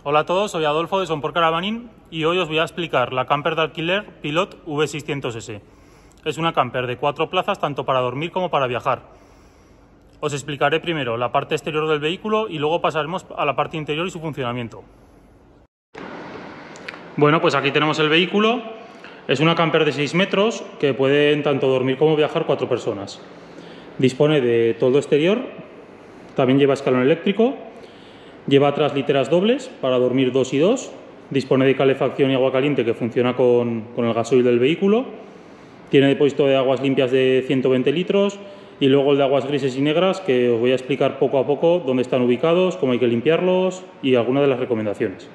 Hola a todos, soy Adolfo de Son por Caravaning y hoy os voy a explicar la camper de alquiler Pilot V600S. Es una camper de 4 plazas tanto para dormir como para viajar. Os explicaré primero la parte exterior del vehículo y luego pasaremos a la parte interior y su funcionamiento. Bueno, pues aquí tenemos el vehículo. Es una camper de 6 metros que pueden tanto dormir como viajar 4 personas. Dispone de toldo exterior, también lleva escalón eléctrico. Lleva atrás literas dobles para dormir 2 y 2. Dispone de calefacción y agua caliente que funciona con el gasoil del vehículo. Tiene depósito de aguas limpias de 120 litros y luego el de aguas grises y negras, que os voy a explicar poco a poco dónde están ubicados, cómo hay que limpiarlos y algunas de las recomendaciones.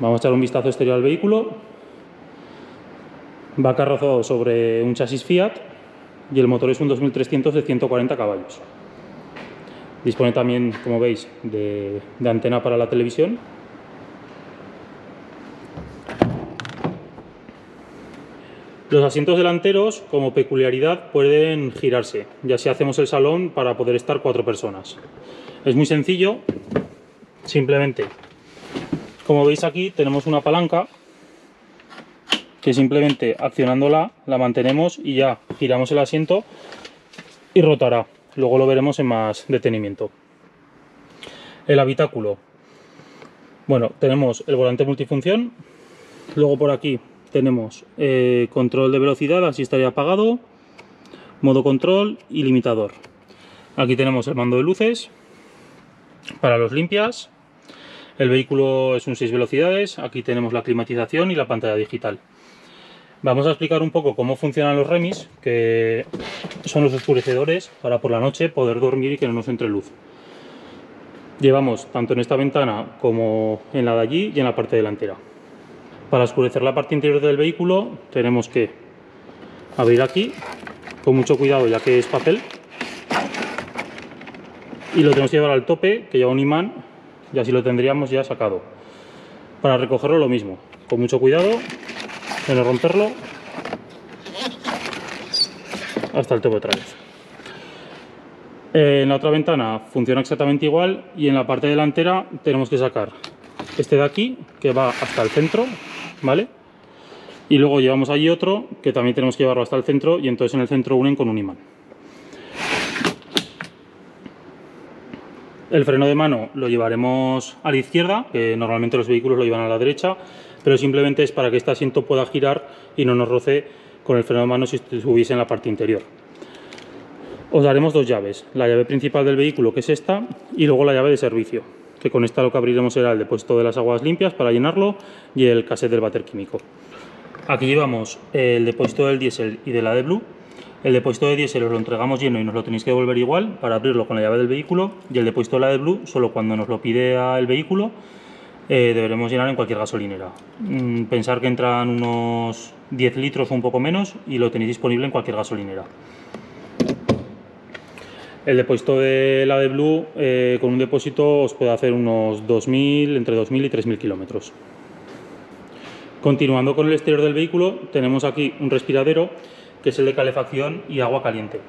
Vamos a echar un vistazo exterior al vehículo. Va carrozado sobre un chasis Fiat y el motor es un 2300 de 140 caballos. Dispone también, como veis, de antena para la televisión. Los asientos delanteros, como peculiaridad, pueden girarse, y así hacemos el salón para poder estar 4 personas. Es muy sencillo, simplemente, como veis aquí, tenemos una palanca que simplemente accionándola la mantenemos y ya giramos el asiento y rotará. Luego lo veremos en más detenimiento. El habitáculo. Bueno, tenemos el volante multifunción. Luego por aquí tenemos control de velocidad, así estaría apagado, modo control y limitador. Aquí tenemos el mando de luces para los limpias. El vehículo es un 6 velocidades. Aquí tenemos la climatización y la pantalla digital. Vamos a explicar un poco cómo funcionan los remis, que son los oscurecedores para por la noche poder dormir y que no nos entre luz. Llevamos tanto en esta ventana como en la de allí y en la parte delantera. Para oscurecer la parte interior del vehículo tenemos que abrir aquí, con mucho cuidado ya que es papel, y lo tenemos que llevar al tope, que lleva un imán, y así lo tendríamos ya sacado. Para recogerlo lo mismo, con mucho cuidado, de no romperlo, hasta el tope otra vez. En la otra ventana funciona exactamente igual y en la parte delantera tenemos que sacar este de aquí, que va hasta el centro, ¿vale? Y luego llevamos allí otro que también tenemos que llevarlo hasta el centro y entonces en el centro unen con un imán. El freno de mano lo llevaremos a la izquierda, que normalmente los vehículos lo llevan a la derecha, pero simplemente es para que este asiento pueda girar y no nos roce con el freno de mano si estuviese en la parte interior. Os daremos 2 llaves, la llave principal del vehículo, que es esta, y luego la llave de servicio, que con esta lo que abriremos será el depósito de las aguas limpias para llenarlo y el cassette del váter químico. Aquí llevamos el depósito del diésel y de la AdBlue. El depósito de diésel os lo entregamos lleno y nos lo tenéis que devolver igual para abrirlo con la llave del vehículo, y el depósito de la AdBlue solo cuando nos lo pide el vehículo deberemos llenar en cualquier gasolinera. Pensar que entran unos 10 litros o un poco menos y lo tenéis disponible en cualquier gasolinera. El depósito de la AdBlue con un depósito os puede hacer unos 2000, entre 2000 y 3000 kilómetros. Continuando con el exterior del vehículo, tenemos aquí un respiradero que es el de calefacción y agua caliente.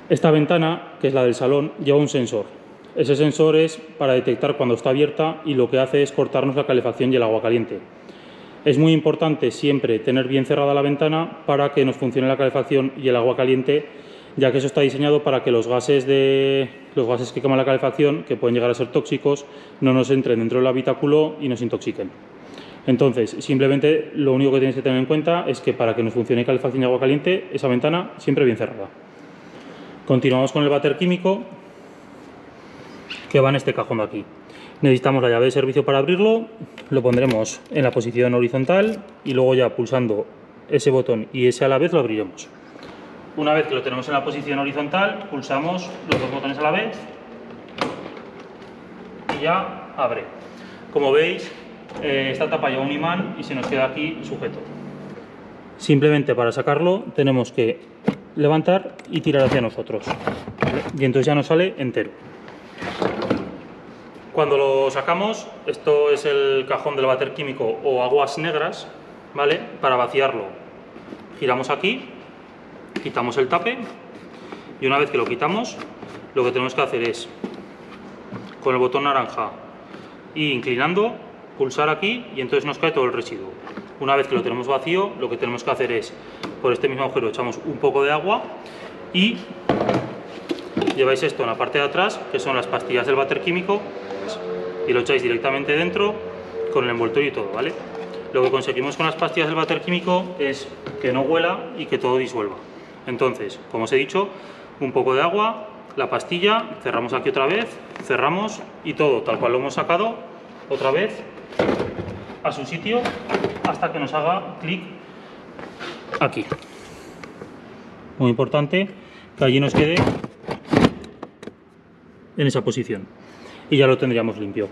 Esta ventana, que es la del salón, lleva un sensor. Ese sensor es para detectar cuando está abierta y lo que hace es cortarnos la calefacción y el agua caliente. Es muy importante siempre tener bien cerrada la ventana para que nos funcione la calefacción y el agua caliente, ya que eso está diseñado para que los gases que queman la calefacción, que pueden llegar a ser tóxicos, no nos entren dentro del habitáculo y nos intoxiquen. Entonces, simplemente lo único que tenéis que tener en cuenta es que para que nos funcione calefacción y agua caliente, esa ventana siempre bien cerrada. Continuamos con el váter químico, que va en este cajón de aquí. Necesitamos la llave de servicio para abrirlo, lo pondremos en la posición horizontal y luego ya pulsando ese botón y ese a la vez lo abriremos. Una vez que lo tenemos en la posición horizontal, pulsamos los 2 botones a la vez y ya abre. Como veis, esta tapa lleva un imán y se nos queda aquí sujeto. Simplemente para sacarlo tenemos que levantar y tirar hacia nosotros, ¿vale? Y entonces ya nos sale entero. Cuando lo sacamos, esto es el cajón del váter químico o aguas negras, ¿vale? Para vaciarlo giramos aquí, quitamos el tape y una vez que lo quitamos, lo que tenemos que hacer es con el botón naranja y inclinando, pulsar aquí y entonces nos cae todo el residuo. Una vez que lo tenemos vacío, lo que tenemos que hacer es, por este mismo agujero echamos un poco de agua y lleváis esto en la parte de atrás, que son las pastillas del váter químico, y lo echáis directamente dentro con el envoltorio y todo, ¿vale? Lo que conseguimos con las pastillas del váter químico es que no huela y que todo disuelva. Entonces, como os he dicho, un poco de agua, la pastilla, cerramos aquí otra vez, cerramos y todo, tal cual lo hemos sacado, otra vez a su sitio hasta que nos haga clic aquí. Muy importante que allí nos quede en esa posición y ya lo tendríamos limpio.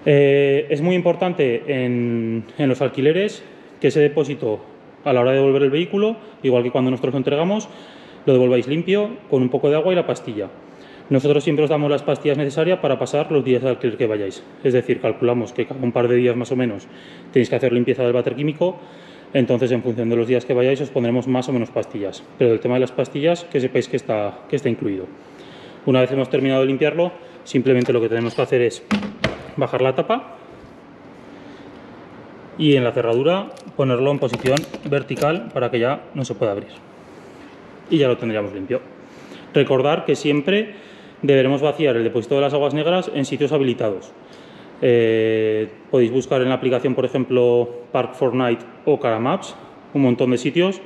Es muy importante en los alquileres que ese depósito, a la hora de devolver el vehículo, igual que cuando nosotros lo entregamos, lo devolváis limpio con un poco de agua y la pastilla. Nosotros siempre os damos las pastillas necesarias para pasar los días de alquiler que vayáis. Es decir, calculamos que cada un par de días más o menos tenéis que hacer limpieza del váter químico, entonces en función de los días que vayáis os pondremos más o menos pastillas. Pero el tema de las pastillas, que sepáis que está incluido. Una vez hemos terminado de limpiarlo, simplemente lo que tenemos que hacer es bajar la tapa y en la cerradura ponerlo en posición vertical para que ya no se pueda abrir. Y ya lo tendríamos limpio. Recordar que siempre deberemos vaciar el depósito de las aguas negras en sitios habilitados. Podéis buscar en la aplicación, por ejemplo, Park4Night o Caramaps, un montón de sitios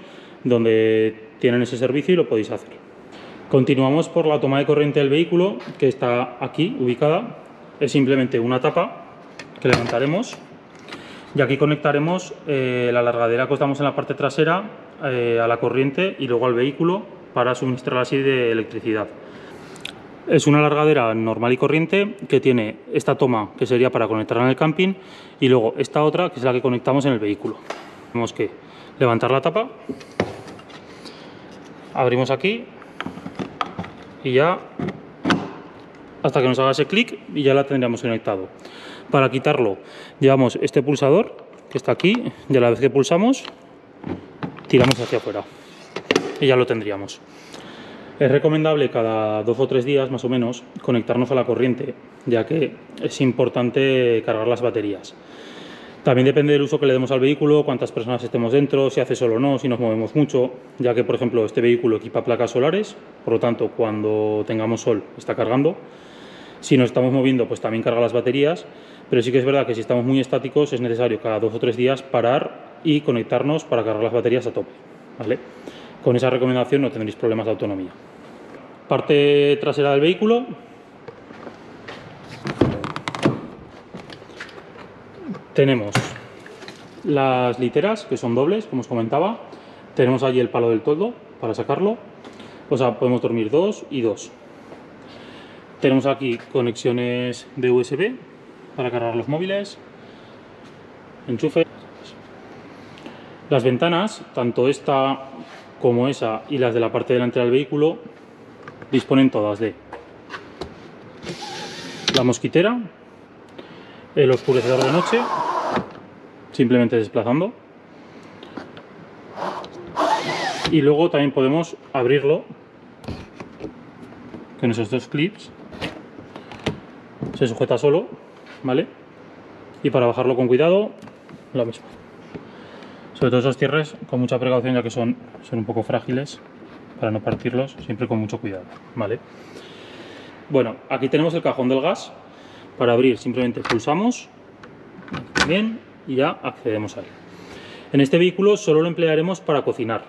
donde tienen ese servicio y lo podéis hacer. Continuamos por la toma de corriente del vehículo, que está aquí ubicada. Es simplemente una tapa que levantaremos y aquí conectaremos la largadera que os damos en la parte trasera a la corriente y luego al vehículo para suministrar así de electricidad. Es una largadera normal y corriente que tiene esta toma que sería para conectarla en el camping y luego esta otra que es la que conectamos en el vehículo. Tenemos que levantar la tapa, abrimos aquí y ya hasta que nos haga ese clic y ya la tendríamos conectado. Para quitarlo llevamos este pulsador que está aquí y a la vez que pulsamos tiramos hacia afuera y ya lo tendríamos. Es recomendable cada 2 o 3 días más o menos conectarnos a la corriente, ya que es importante cargar las baterías. También depende del uso que le demos al vehículo, cuántas personas estemos dentro, si hace sol o no, si nos movemos mucho, ya que por ejemplo este vehículo equipa placas solares, por lo tanto cuando tengamos sol está cargando. Si nos estamos moviendo pues también carga las baterías, pero sí que es verdad que si estamos muy estáticos es necesario cada 2 o 3 días parar y conectarnos para cargar las baterías a tope, ¿vale? Con esa recomendación no tendréis problemas de autonomía. Parte trasera del vehículo. Tenemos las literas, que son dobles, como os comentaba. Tenemos allí el palo del toldo para sacarlo. O sea, podemos dormir 2 y 2. Tenemos aquí conexiones de USB para cargar los móviles. Enchufe. Las ventanas, tanto esta como esa y las de la parte delantera del vehículo, disponen todas de la mosquitera, el oscurecedor de noche, simplemente desplazando, y luego también podemos abrirlo con esos 2 clips, se sujeta solo, ¿vale? Y para bajarlo con cuidado, lo mismo. Sobre todo esos cierres con mucha precaución, ya que son un poco frágiles, para no partirlos, siempre con mucho cuidado, ¿vale? Bueno, aquí tenemos el cajón del gas. Para abrir simplemente pulsamos, bien, y ya accedemos a él. En este vehículo solo lo emplearemos para cocinar.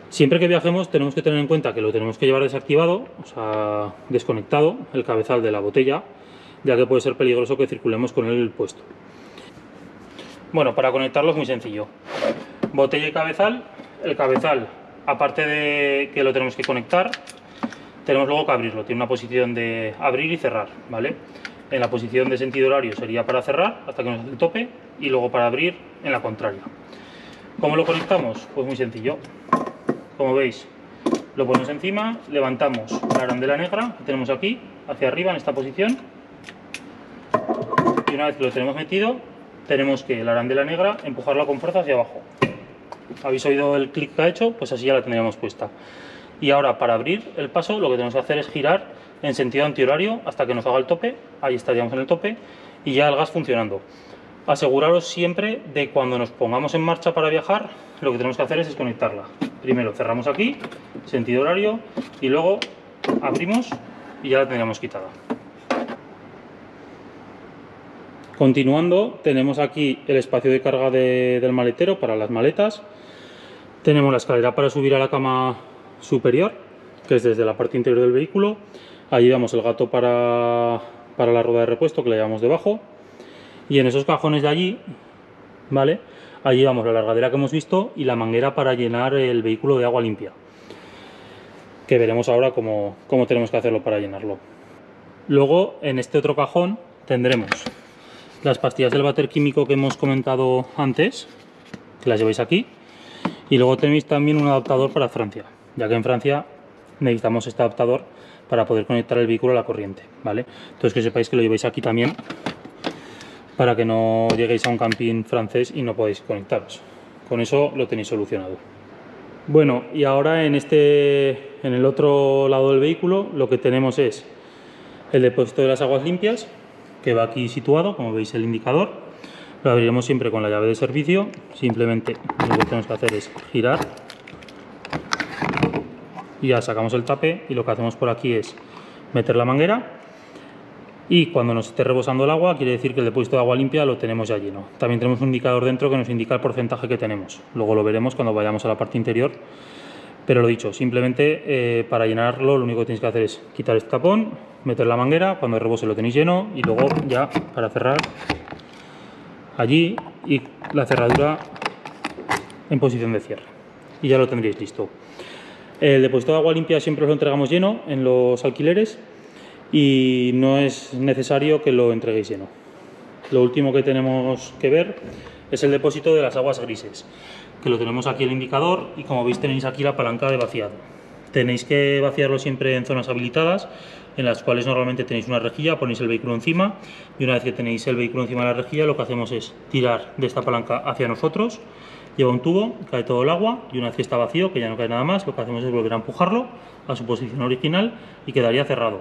Siempre que viajemos tenemos que tener en cuenta que lo tenemos que llevar desactivado, o sea, desconectado, el cabezal de la botella, ya que puede ser peligroso que circulemos con él puesto. Bueno, para conectarlo es muy sencillo. Botella y cabezal. El cabezal, aparte de que lo tenemos que conectar, tenemos luego que abrirlo. Tiene una posición de abrir y cerrar, ¿vale? En la posición de sentido horario sería para cerrar hasta que nos hace el tope y luego para abrir en la contraria. ¿Cómo lo conectamos? Pues muy sencillo. Como veis, lo ponemos encima, levantamos la arandela negra que tenemos aquí, hacia arriba en esta posición. Y una vez que lo tenemos metido, tenemos que la arandela negra empujarla con fuerza hacia abajo. ¿Habéis oído el clic que ha hecho? Pues así ya la tendríamos puesta. Y ahora para abrir el paso lo que tenemos que hacer es girar en sentido antihorario hasta que nos haga el tope. Ahí estaríamos en el tope y ya el gas funcionando. Aseguraros siempre de cuando nos pongamos en marcha para viajar, lo que tenemos que hacer es desconectarla. Primero cerramos aquí, sentido horario, y luego abrimos y ya la tendríamos quitada. Continuando, tenemos aquí el espacio de carga del maletero para las maletas. Tenemos la escalera para subir a la cama superior, que es desde la parte interior del vehículo. Ahí llevamos el gato para la rueda de repuesto, que la llevamos debajo. Y en esos cajones de allí, ¿vale? Allí llevamos la largadera que hemos visto y la manguera para llenar el vehículo de agua limpia, que veremos ahora cómo tenemos que hacerlo para llenarlo. Luego, en este otro cajón tendremos las pastillas del váter químico que hemos comentado antes, que las lleváis aquí. Y luego tenéis también un adaptador para Francia, ya que en Francia necesitamos este adaptador para poder conectar el vehículo a la corriente, ¿vale? Entonces que sepáis que lo lleváis aquí también, para que no lleguéis a un camping francés y no podáis conectaros. Con eso lo tenéis solucionado. Bueno, y ahora en el otro lado del vehículo lo que tenemos es el depósito de las aguas limpias, que va aquí situado, como veis el indicador. Lo abriremos siempre con la llave de servicio. Simplemente lo que tenemos que hacer es girar y ya sacamos el tape, y lo que hacemos por aquí es meter la manguera, y cuando nos esté rebosando el agua quiere decir que el depósito de agua limpia lo tenemos ya lleno. También tenemos un indicador dentro que nos indica el porcentaje que tenemos. Luego lo veremos cuando vayamos a la parte interior, pero lo dicho, simplemente para llenarlo lo único que tenéis que hacer es quitar este tapón, meter la manguera, cuando rebose lo tenéis lleno, y luego ya para cerrar allí y la cerradura en posición de cierre, y ya lo tendréis listo. El depósito de agua limpia siempre os lo entregamos lleno en los alquileres y no es necesario que lo entreguéis lleno. Lo último que tenemos que ver es el depósito de las aguas grises, que lo tenemos aquí el indicador, y como veis tenéis aquí la palanca de vaciado. Tenéis que vaciarlo siempre en zonas habilitadas, en las cuales normalmente tenéis una rejilla, ponéis el vehículo encima, y una vez que tenéis el vehículo encima de la rejilla, lo que hacemos es tirar de esta palanca hacia nosotros. Lleva un tubo, cae todo el agua, y una vez que está vacío, que ya no cae nada más, lo que hacemos es volver a empujarlo a su posición original y quedaría cerrado.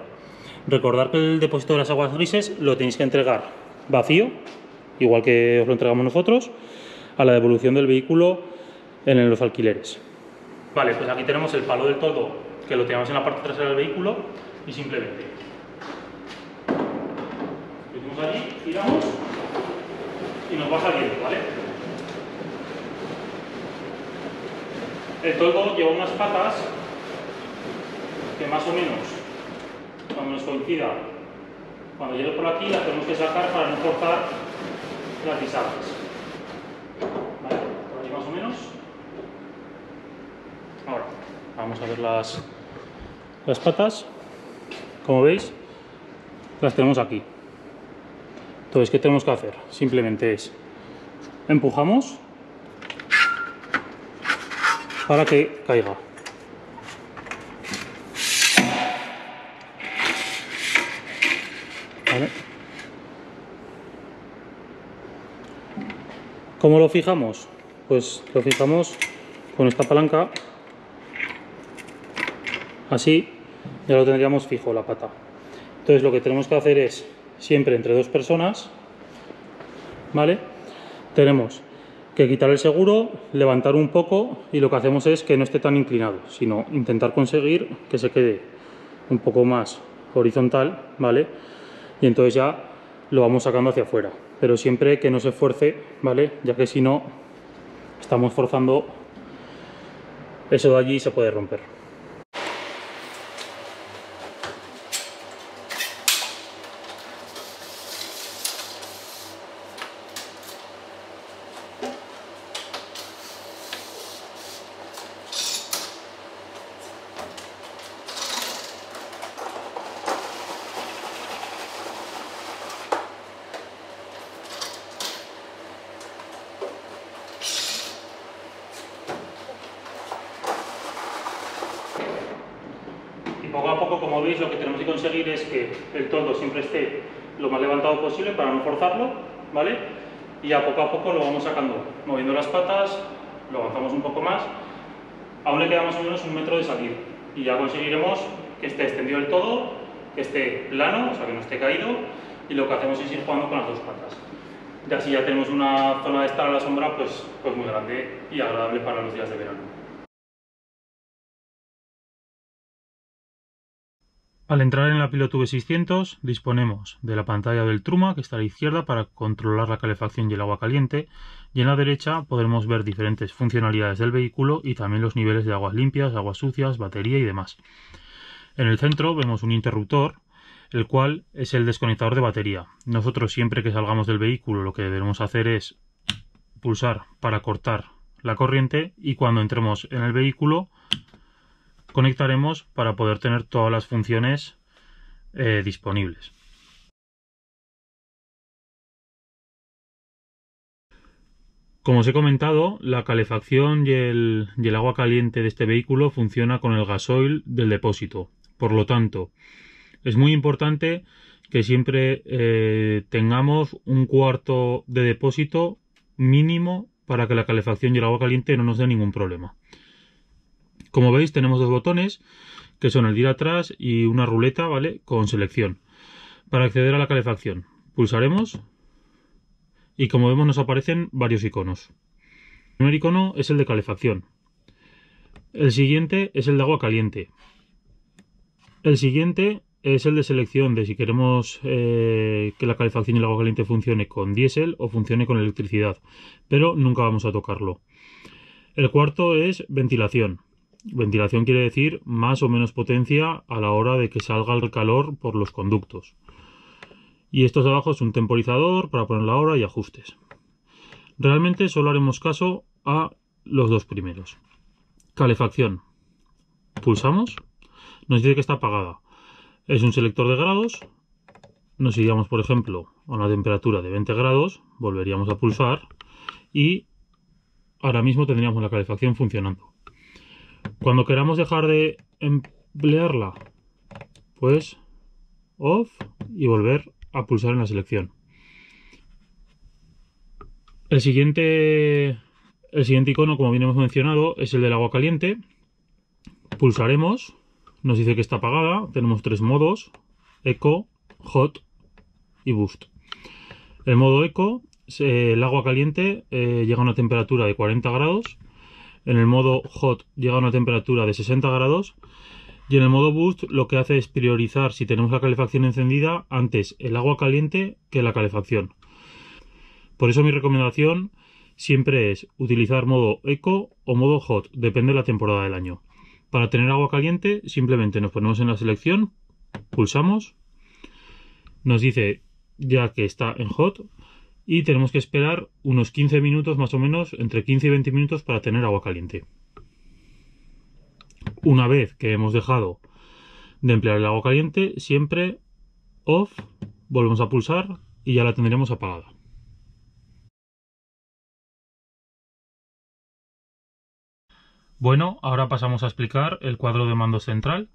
Recordad que el depósito de las aguas grises lo tenéis que entregar vacío, igual que os lo entregamos nosotros, a la devolución del vehículo en los alquileres. Vale, pues aquí tenemos el palo del toldo, que lo tenemos en la parte trasera del vehículo, y simplemente lo tenemos allí, giramos y nos va saliendo, ¿vale? El toldo lleva unas patas que más o menos, cuando nos coincida, cuando llegue por aquí, las tenemos que sacar para no forzar las bisagras. ¿Vale? Por ahí más o menos. Ahora, vamos a ver las patas. Como veis, las tenemos aquí. Entonces, ¿qué tenemos que hacer? Simplemente es empujamos para que caiga. ¿Vale? ¿Cómo lo fijamos? Pues lo fijamos con esta palanca, así ya lo tendríamos fijo la pata. Entonces lo que tenemos que hacer es siempre entre dos personas, ¿vale? Tenemos que quitar el seguro, levantar un poco, y lo que hacemos es que no esté tan inclinado, sino intentar conseguir que se quede un poco más horizontal, ¿vale? Y entonces ya lo vamos sacando hacia afuera, pero siempre que no se fuerce, ¿vale? Ya que si no, estamos forzando eso de allí y se puede romper. Poco a poco, como veis, lo que tenemos que conseguir es que el toldo siempre esté lo más levantado posible para no forzarlo, ¿vale? Y ya poco a poco lo vamos sacando, moviendo las patas, lo avanzamos un poco más, aún le queda más o menos 1 metro de salida, y ya conseguiremos que esté extendido del todo que esté plano, o sea que no esté caído, y lo que hacemos es ir jugando con las dos patas. Y así ya tenemos una zona de estar a la sombra pues muy grande y agradable para los días de verano. Al entrar en la Pilot V600 disponemos de la pantalla del Truma, que está a la izquierda, para controlar la calefacción y el agua caliente, y en la derecha podremos ver diferentes funcionalidades del vehículo y también los niveles de aguas limpias, aguas sucias, batería y demás. En el centro vemos un interruptor, el cual es el desconectador de batería. Nosotros siempre que salgamos del vehículo lo que debemos hacer es pulsar para cortar la corriente, y cuando entremos en el vehículo conectaremos para poder tener todas las funciones disponibles. Como os he comentado, la calefacción y el agua caliente de este vehículo funciona con el gasoil del depósito. Por lo tanto, es muy importante que siempre tengamos un cuarto de depósito mínimo para que la calefacción y el agua caliente no nos dé ningún problema. Como veis, tenemos dos botones, que son el de ir atrás y una ruleta, ¿vale?, con selección. Para acceder a la calefacción, pulsaremos y como vemos nos aparecen varios iconos. El primer icono es el de calefacción. El siguiente es el de agua caliente. El siguiente es el de selección de si queremos que la calefacción y el agua caliente funcione con diésel o funcione con electricidad, pero nunca vamos a tocarlo. El cuarto es ventilación. Ventilación quiere decir más o menos potencia a la hora de que salga el calor por los conductos. Y estos de abajo es un temporizador para poner la hora y ajustes. Realmente solo haremos caso a los dos primeros. Calefacción. Pulsamos. Nos dice que está apagada. Es un selector de grados. Nos iríamos, por ejemplo, a una temperatura de 20 grados. Volveríamos a pulsar. Y ahora mismo tendríamos la calefacción funcionando. Cuando queramos dejar de emplearla, pues off y volver a pulsar en la selección. El siguiente icono, como bien hemos mencionado, es el del agua caliente. Pulsaremos, nos dice que está apagada. Tenemos tres modos: Eco, Hot y Boost. El modo Eco, el agua caliente llega a una temperatura de 40 grados. En el modo Hot llega a una temperatura de 60 grados. Y en el modo Boost lo que hace es priorizar, si tenemos la calefacción encendida, antes el agua caliente que la calefacción. Por eso mi recomendación siempre es utilizar modo Eco o modo Hot, depende de la temporada del año. Para tener agua caliente simplemente nos ponemos en la selección, pulsamos, nos dice ya que está en Hot y tenemos que esperar unos 15 minutos más o menos, entre 15 y 20 minutos para tener agua caliente. Una vez que hemos dejado de emplear el agua caliente, siempre off, volvemos a pulsar y ya la tendremos apagada. Bueno, ahora pasamos a explicar el cuadro de mando central.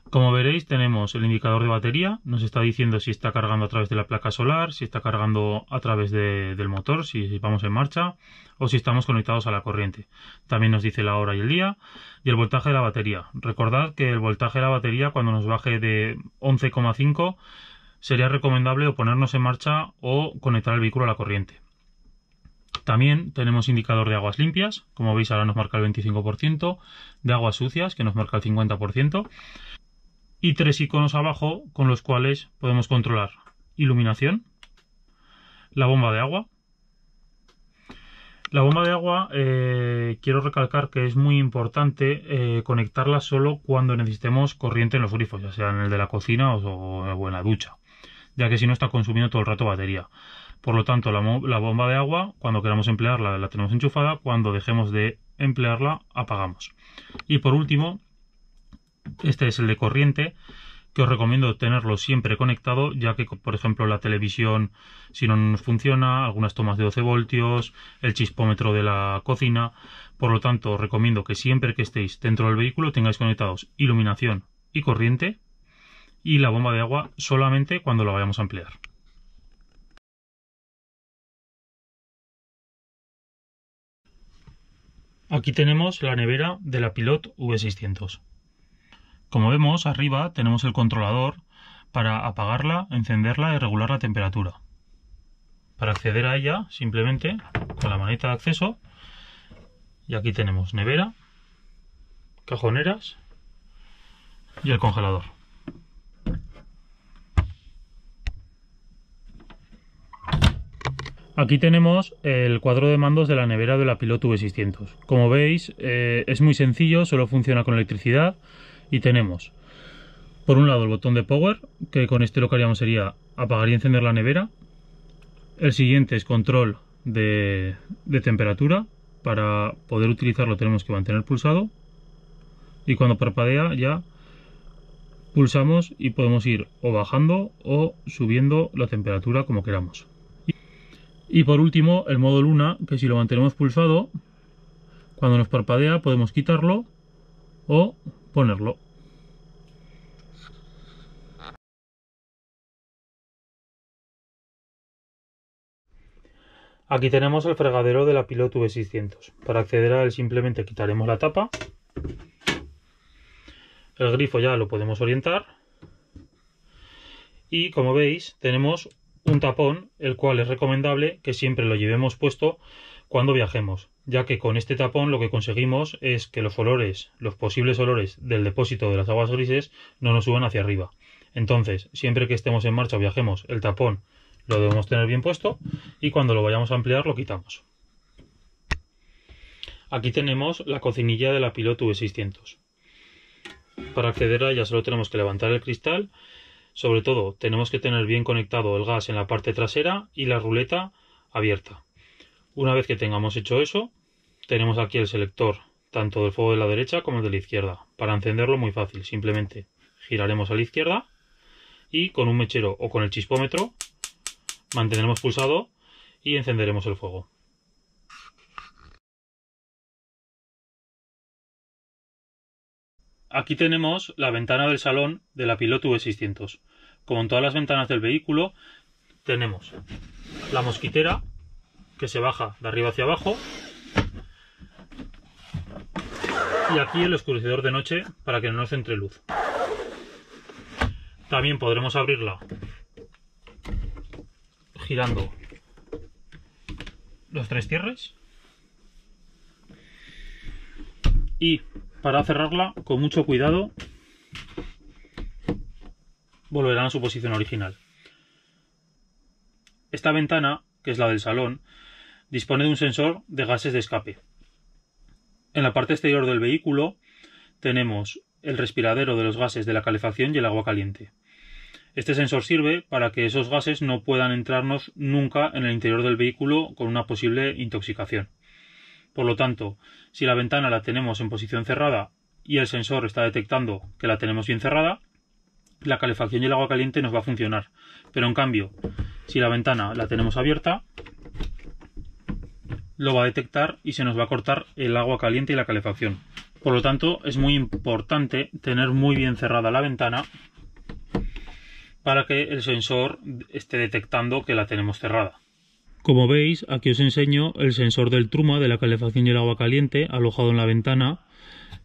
Como veréis, tenemos el indicador de batería, nos está diciendo si está cargando a través de la placa solar, si está cargando a través del motor, si vamos en marcha o si estamos conectados a la corriente. También nos dice la hora y el día y el voltaje de la batería. Recordad que el voltaje de la batería, cuando nos baje de 11,5, sería recomendable o ponernos en marcha o conectar el vehículo a la corriente. También tenemos indicador de aguas limpias, como veis ahora nos marca el 25%, de aguas sucias, que nos marca el 50%, y tres iconos abajo con los cuales podemos controlar iluminación, la bomba de agua. La bomba de agua, quiero recalcar que es muy importante conectarla solo cuando necesitemos corriente en los grifos, ya sea en el de la cocina o en la ducha, ya que si no está consumiendo todo el rato batería. Por lo tanto, la bomba de agua, cuando queramos emplearla, la tenemos enchufada. Cuando dejemos de emplearla, apagamos. Y por último, este es el de corriente, que os recomiendo tenerlo siempre conectado, ya que, por ejemplo, la televisión, si no nos funciona, algunas tomas de 12 voltios, el chispómetro de la cocina. Por lo tanto, os recomiendo que siempre que estéis dentro del vehículo tengáis conectados iluminación y corriente, y la bomba de agua solamente cuando la vayamos a emplear. Aquí tenemos la nevera de la Pilot V600. Como vemos, arriba tenemos el controlador para apagarla, encenderla y regular la temperatura. Para acceder a ella, simplemente con la maneta de acceso, y aquí tenemos nevera, cajoneras y el congelador. Aquí tenemos el cuadro de mandos de la nevera de la Pilot V600. Como veis, es muy sencillo, solo funciona con electricidad y tenemos por un lado el botón de power, que con este lo que haríamos sería apagar y encender la nevera. El siguiente es control de temperatura. Para poder utilizarlo tenemos que mantener pulsado y cuando parpadea ya pulsamos y podemos ir o bajando o subiendo la temperatura como queramos. Y por último el modo luna, que si lo mantenemos pulsado, cuando nos parpadea podemos quitarlo o ponerlo. Aquí tenemos el fregadero de la Pilot V600. Para acceder a él simplemente quitaremos la tapa. El grifo ya lo podemos orientar. Y como veis tenemos un tapón, el cual es recomendable que siempre lo llevemos puesto cuando viajemos, ya que con este tapón lo que conseguimos es que los posibles olores del depósito de las aguas grises no nos suban hacia arriba. Entonces, siempre que estemos en marcha o viajemos, el tapón lo debemos tener bien puesto y cuando lo vayamos a emplear lo quitamos. Aquí tenemos la cocinilla de la Pilot V600. Para acceder a ella solo tenemos que levantar el cristal. Sobre todo tenemos que tener bien conectado el gas en la parte trasera y la ruleta abierta. Una vez que tengamos hecho eso, tenemos aquí el selector tanto del fuego de la derecha como el de la izquierda. Para encenderlo muy fácil, simplemente giraremos a la izquierda y con un mechero o con el chispómetro mantendremos pulsado y encenderemos el fuego. Aquí tenemos la ventana del salón de la Pilot V600. Como en todas las ventanas del vehículo, tenemos la mosquitera que se baja de arriba hacia abajo y aquí el oscurecedor de noche para que no nos entre luz. También podremos abrirla girando los tres cierres y para cerrarla con mucho cuidado volverán a su posición original. Esta ventana, que es la del salón, dispone de un sensor de gases de escape. En la parte exterior del vehículo tenemos el respiradero de los gases de la calefacción y el agua caliente. Este sensor sirve para que esos gases no puedan entrarnos nunca en el interior del vehículo con una posible intoxicación. Por lo tanto, si la ventana la tenemos en posición cerrada y el sensor está detectando que la tenemos bien cerrada, la calefacción y el agua caliente nos va a funcionar. Pero en cambio, si la ventana la tenemos abierta, lo va a detectar y se nos va a cortar el agua caliente y la calefacción. Por lo tanto, es muy importante tener muy bien cerrada la ventana para que el sensor esté detectando que la tenemos cerrada. Como veis, aquí os enseño el sensor del Truma de la calefacción y el agua caliente alojado en la ventana,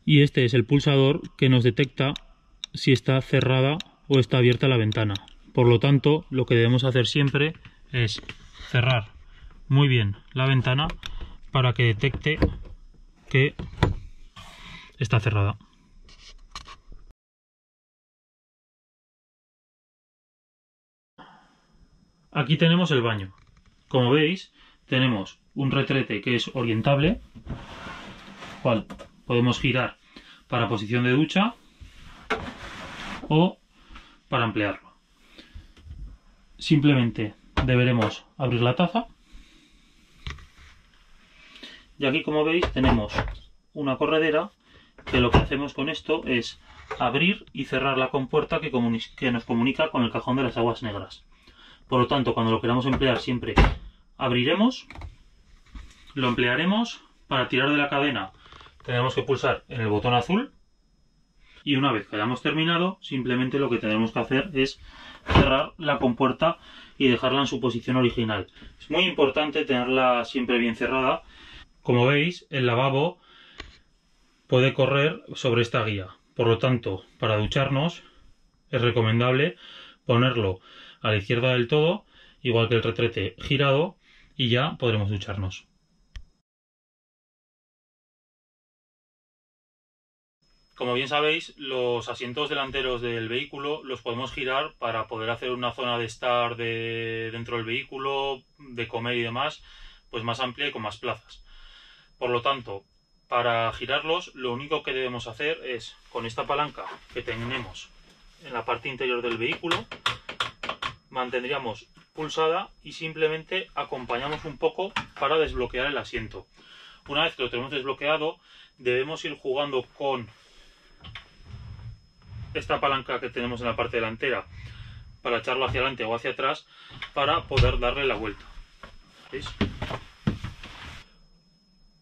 y este es el pulsador que nos detecta si está cerrada o está abierta la ventana. Por lo tanto, lo que debemos hacer siempre es cerrar muy bien la ventana para que detecte que está cerrada. Aquí tenemos el baño. Como veis, tenemos un retrete que es orientable, cual podemos girar para posición de ducha o para emplearlo. Simplemente deberemos abrir la taza y aquí, como veis, tenemos una corredera que lo que hacemos con esto es abrir y cerrar la compuerta que nos comunica con el cajón de las aguas negras. Por lo tanto, cuando lo queramos emplear, siempre abriremos, lo emplearemos. Para tirar de la cadena tenemos que pulsar en el botón azul y una vez que hayamos terminado, simplemente lo que tenemos que hacer es cerrar la compuerta y dejarla en su posición original. Es muy importante tenerla siempre bien cerrada. Como veis, el lavabo puede correr sobre esta guía. Por lo tanto, para ducharnos es recomendable ponerlo a la izquierda del todo, igual que el retrete girado, y ya podremos ducharnos. Como bien sabéis, los asientos delanteros del vehículo los podemos girar para poder hacer una zona de estar dentro del vehículo, de comer y demás, pues más amplia y con más plazas. Por lo tanto, para girarlos, lo único que debemos hacer es, con esta palanca que tenemos en la parte interior del vehículo, mantendríamos pulsada y simplemente acompañamos un poco para desbloquear el asiento. Una vez que lo tenemos desbloqueado, debemos ir jugando con esta palanca que tenemos en la parte delantera para echarlo hacia adelante o hacia atrás para poder darle la vuelta. ¿Veis?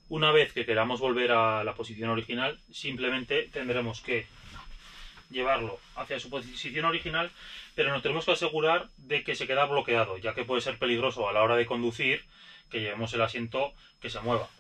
Una vez que queramos volver a la posición original, simplemente tendremos que llevarlo hacia su posición original, pero nos tenemos que asegurar de que se queda bloqueado, ya que puede ser peligroso a la hora de conducir que llevemos el asiento que se mueva.